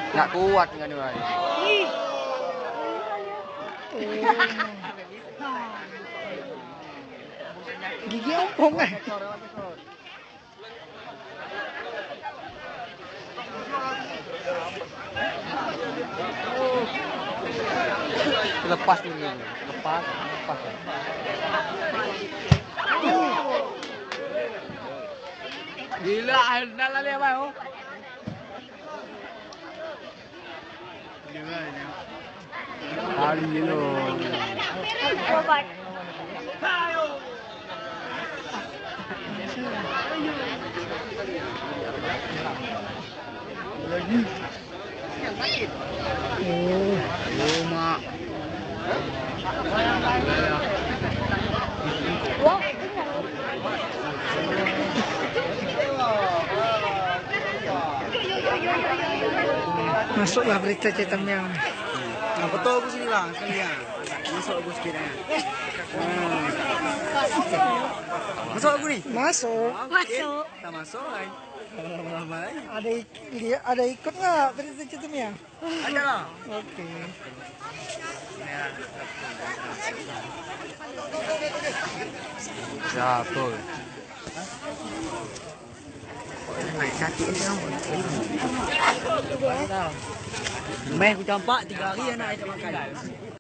Nak kuat dengan dia. Gigi ompong kan? Lepas dulu. Lepas. Gila, dah lah dia bang. Hari lo. Lagi. Oh, mak. Masuklah berita cetam yang. Betul aku sini bang, sekalian. Masuk aku sikit kan. Masuk aku ni? Masuk. Masuk. Tak masuk kan? Ada ikut nggak berita cetam yang? Ada lah. Okey. Betul. Sakit ni kamu. Meh aku campak 3 hari anak tak makan.